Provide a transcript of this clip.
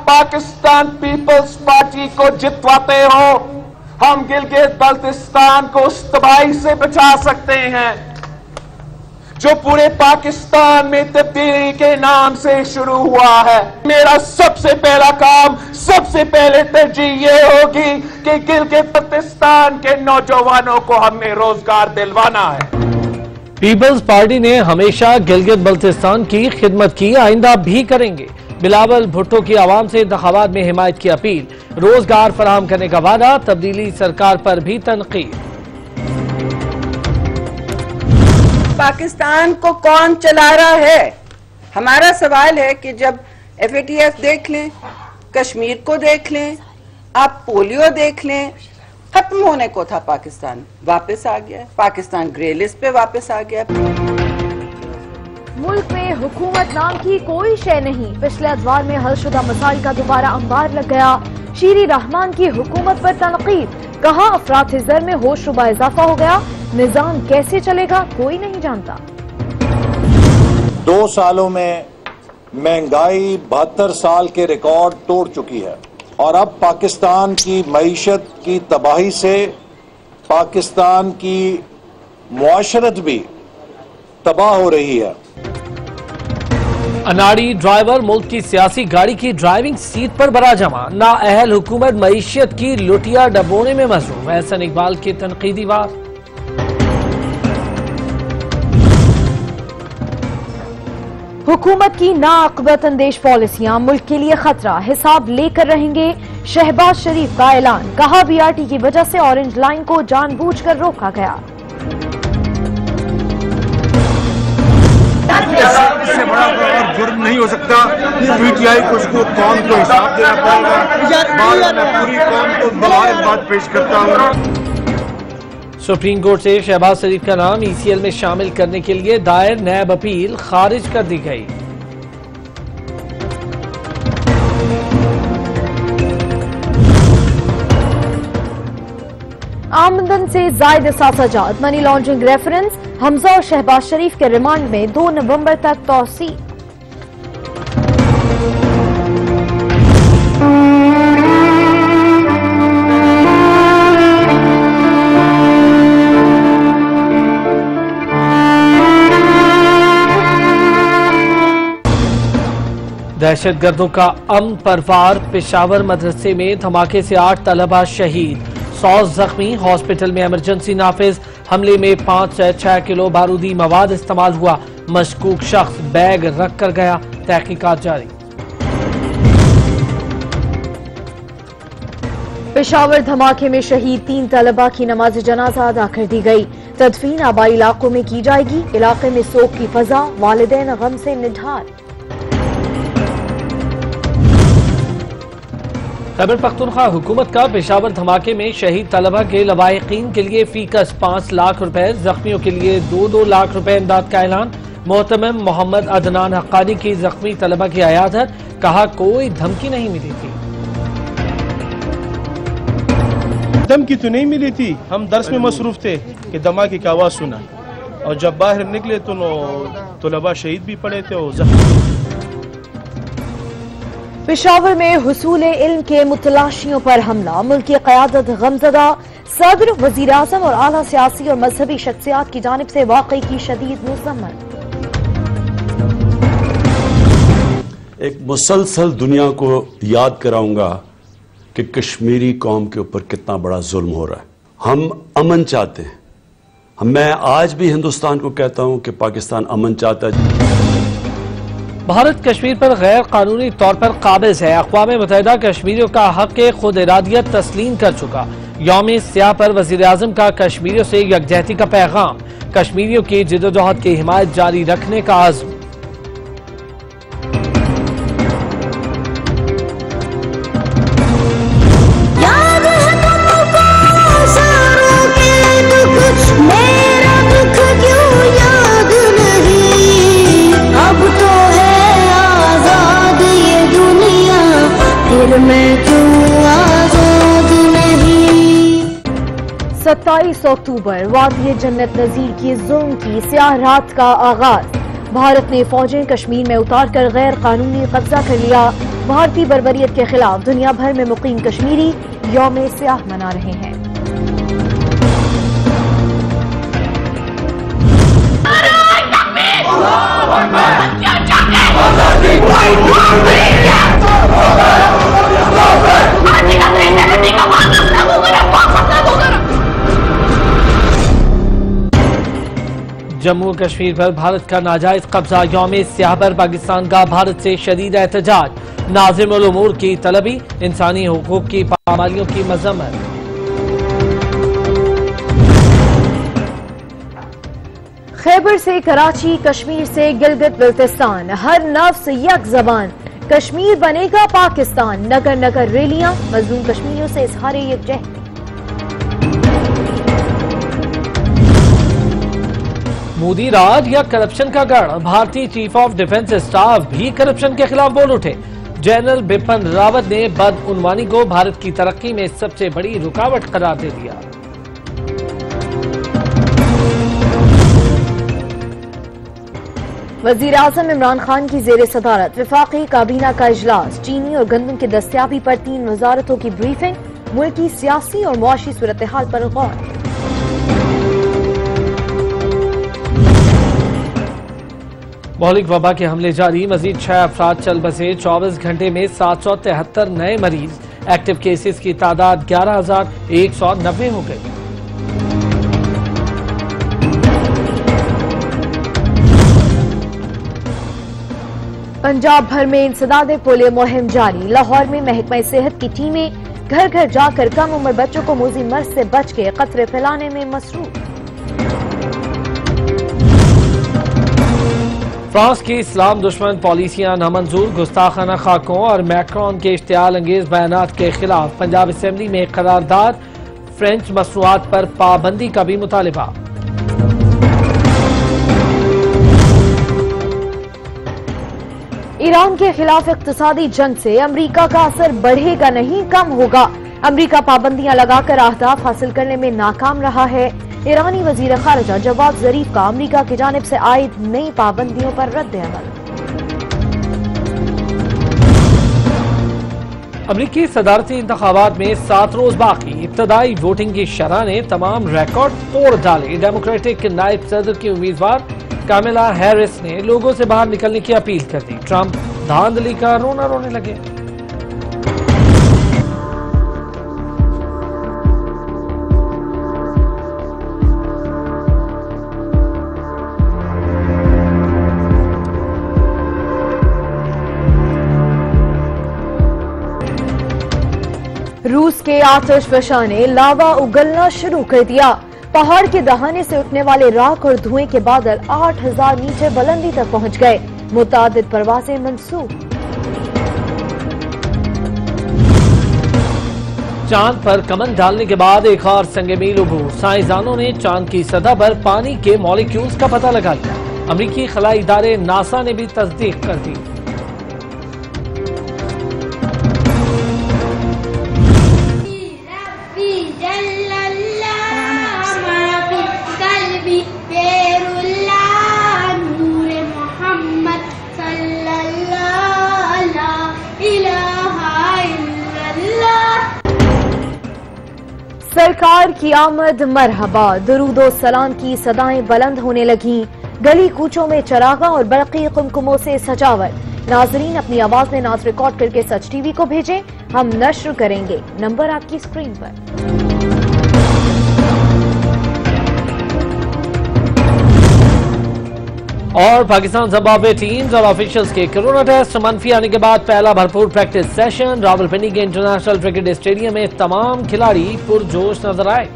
Pakistan peoples party को जितवाते हो, हम गिलगित बल्तिस्तान को उस तबाही से बचा सकते हैं जो पूरे पाकिस्तान में तब्दीली के नाम से शुरू हुआ है। मेरा सबसे पहला काम, सबसे पहले तरजीह ये होगी कि गिलगित बल्तिस्तान के नौजवानों को हमें रोजगार दिलवाना है। पीपल्स पार्टी ने हमेशा गिलगित बल्तिस्तान की खिदमत की, आइंदा भी करेंगे। बिलावल भुट्टो की आवाम से इंतखाबात में हिमायत की अपील, रोजगार फराहम करने का वादा, तब्दीली सरकार पर भी तनकीद। पाकिस्तान को कौन चला रहा है? हमारा सवाल है कि जब FATF देख लें, कश्मीर को देख लें, आप पोलियो देख लें, खत्म होने को था पाकिस्तान, वापस आ गया। पाकिस्तान ग्रे लिस्ट पे वापस आ गया। मुल्क में हुकूमत नाम की कोई शय नहीं, पिछले अदवार में हल शुदा मसाइल का दोबारा अंबार लग गया। शीरी रहमान की हुकूमत पर तनकीद, कहा अफरात हिजर में होश रुबा इजाफा हो गया, निजाम कैसे चलेगा कोई नहीं जानता। 2 सालों में महंगाई 72 साल के रिकॉर्ड तोड़ चुकी है और अब पाकिस्तान की मईशत की तबाही से पाकिस्तान की मुआशरत भी तबाह हो रही है। अनाड़ी ड्राइवर मुल्क की सियासी गाड़ी की ड्राइविंग सीट पर बरा जमा, नाअहल हुकूमत मईशत की लुटिया डबोने में मसरूफ। एहसन इकबाल की तनकीदी बात। हुकूमत की नाअक़बत अंदेश पॉलिसियां मुल्क के लिए खतरा, हिसाब लेकर रहेंगे। शहबाज शरीफ का ऐलान, कहा BRT की वजह से ऑरेंज लाइन को जानबूझकर रोका गया। इससे बड़ा और जुर्म नहीं हो सकता। PTI को उसको कौम को हिसाब देना पड़ेगा। मैं पूरी कौम को मुबारकबाद पेश करता हूँ। सुप्रीम कोर्ट से शहबाज शरीफ का नाम ECL में शामिल करने के लिए दायर नैब अपील खारिज कर दी गई। आमदन से जायद असासाजात, मनी लॉन्ड्रिंग रेफरेंस, हमजा और शहबाज शरीफ के रिमांड में 2 नवंबर तक तौसी। दहशतगर्दों का अमन पर वार, पेशावर मदरसे में धमाके से 8 तलबा शहीद, 100 जख्मी, हॉस्पिटल में इमरजेंसी नाफिज। हमले में 5 से 6 किलो बारूदी मवाद इस्तेमाल हुआ, मशकूक शख्स बैग रख कर गया, तहकीकात जारी। पेशावर धमाके में शहीद 3 तलबा की नमाज जनाजा अदा कर दी गई, तदफीन आबाई इलाकों में की जाएगी। इलाके में सोग की फजा, वालिदैन गम से निढार। खैबर पख्तूनख्वा हुकूमत का पेशावर धमाके में शहीद तलबा के लवाहिकीन के लिए फीकस 5 लाख रुपए, जख्मियों के लिए 2-2 लाख रुपए इमदाद का ऐलान। मोहतमिम मोहम्मद अदनान हक्कानी की जख्मी तलबा की अयादत, कहा कोई धमकी नहीं मिली थी। धमकी तो नहीं मिली थी, हम दर्स में मसरूफ थे कि धमाके की आवाज सुना और जब बाहर निकले तो तलबा शहीद भी पड़े थे और जख्मी। पेशावर में हुसूल इल्म के मुतलाशियों पर हमला, मुल्क की क़यादत गमज़दा, सदर, वज़ीर आज़म और आला सियासी और मजहबी शख्सियात की जानिब से वाक़ई की शदीद मुज़म्मत। एक मुसलसल दुनिया को याद कराऊंगा कि कश्मीरी कौम के ऊपर कितना बड़ा जुल्म हो रहा है। हम अमन चाहते हैं। मैं आज भी हिंदुस्तान को कहता हूं कि पाकिस्तान अमन चाहता है। भारत कश्मीर पर गैर कानूनी तौर पर काबिज है। अक़वाम मुत्तहिदा कश्मीरियों का हक खुद इरादियत तस्लीम कर चुका। यौम सियाह पर वज़ीर आज़म का कश्मीरियों से यकजहती का पैगाम, कश्मीरियों की जिद्दोजहद की हिमायत जारी रखने का आज़्म। मैं क्यों आज़ाद नहीं। 27 अक्टूबर वादी जन्नत नज़ीर की जुल्म की स्याह रात का आगाज, भारत ने फौजें कश्मीर में उतारकर गैर कानूनी कब्जा कर लिया। भारतीय बर्बरियत के खिलाफ दुनिया भर में मुकीम कश्मीरी यौम स्याह मना रहे हैं। जम्मू कश्मीर पर भारत का नाजायज कब्जा, यौम स्याह पर पाकिस्तान का भारत से शदीद एहतजाज। नाज़िमुल उमूर की तलबी, इंसानी हुकूक की पामालियों की मजम्मत। खैबर से कराची, कश्मीर से गिलगित बिल्तिस्तान, हर नफ्स यक ज़बान, कश्मीर बनेगा पाकिस्तान। नगर नगर रैलियां, मजलूम कश्मीरियों से इजहार यकजहती। मोदी राज या करप्शन का गढ़, भारतीय चीफ ऑफ डिफेंस स्टाफ भी करप्शन के खिलाफ बोल उठे। जनरल बिपिन रावत ने बदउनवानी को भारत की तरक्की में सबसे बड़ी रुकावट करार दे दिया। वजीर आजम इमरान खान की जेर सदारत वफाकी काबीना का इजलास, चीनी और गंदम की दस्तयाबी पर 3 वजारतों की ब्रीफिंग, मुल्क की सियासी और मुआशी सूरत हाल पर गौर। मौलिक वबा के हमले जारी, मजीद 6 अफराद चल बसे। 24 घंटे में 773 नए मरीज, एक्टिव केसेस की तादाद 11,190 हो गई। पंजाब भर में इंसदाद पोलियो मुहिम जारी, लाहौर में महकमा सेहत की टीमें घर घर जाकर कम उम्र बच्चों को मोजी मर्ज से बच के खतरे फैलाने में मसरूफ। फ्रांस की इस्लाम दुश्मन पॉलिसियां नामंजूर, गुस्ताखाना खाकों और मैक्रॉन के इश्तियाल अंगेज बयानात के खिलाफ पंजाब असेंबली में करारदाद, फ्रेंच मसनूआत पर पाबंदी का भी मुतालिबा। ईरान के खिलाफ इक्तिसादी जंग से अमरीका का असर बढ़ेगा नहीं कम होगा। अमरीका पाबंदियां लगाकर अहदाफ हासिल करने में नाकाम रहा है। ईरानी वजीर खारजा जवाद जरीफ का अमरीका की जानिब से आयद नई पाबंदियों पर रद्द अमल। अमरीकी सदारती इंतखाबात में 7 रोज बाकी, इब्तदाई वोटिंग की शरह ने तमाम रिकॉर्ड तोड़ डाले। डेमोक्रेटिक नायब सदर की उम्मीदवार कामिला हैरिस ने लोगों से बाहर निकलने की अपील कर दी। ट्रंप धांधली का रोना रोने लगे। रूस के आतिश फशा ने लावा उगलना शुरू कर दिया। पहाड़ के दहाने से उठने वाले राख और धुएं के बादल 8,000 मीटर बुलंदी तक पहुंच गए। मुतादिद परवाजें मंसूब। चांद पर कमन डालने के बाद एक और संगे मील उबूर, साइंसदानों ने चांद की सतह पर पानी के मॉलिक्यूल्स का पता लगा लिया। अमरीकी खलाई इदारे नासा ने भी तस्दीक कर दी। सरकार की आमद मरहबा, दुरूदो सलाम की सदाएं बुलंद होने लगी। गली कूचों में चरागा और बरक़ी कुमकुमों से सजावट। नाजरीन अपनी आवाज में नात रिकॉर्ड करके सच टीवी को भेजें, हम नश्र करेंगे। नंबर आपकी स्क्रीन पर। और पाकिस्तान जिम्बाब्वे टीम्स और ऑफिशियल्स के कोरोना टेस्ट मनफी आने के बाद पहला भरपूर प्रैक्टिस सेशन। रावलपिंडी के इंटरनेशनल क्रिकेट स्टेडियम में तमाम खिलाड़ी पुरजोश नजर आए।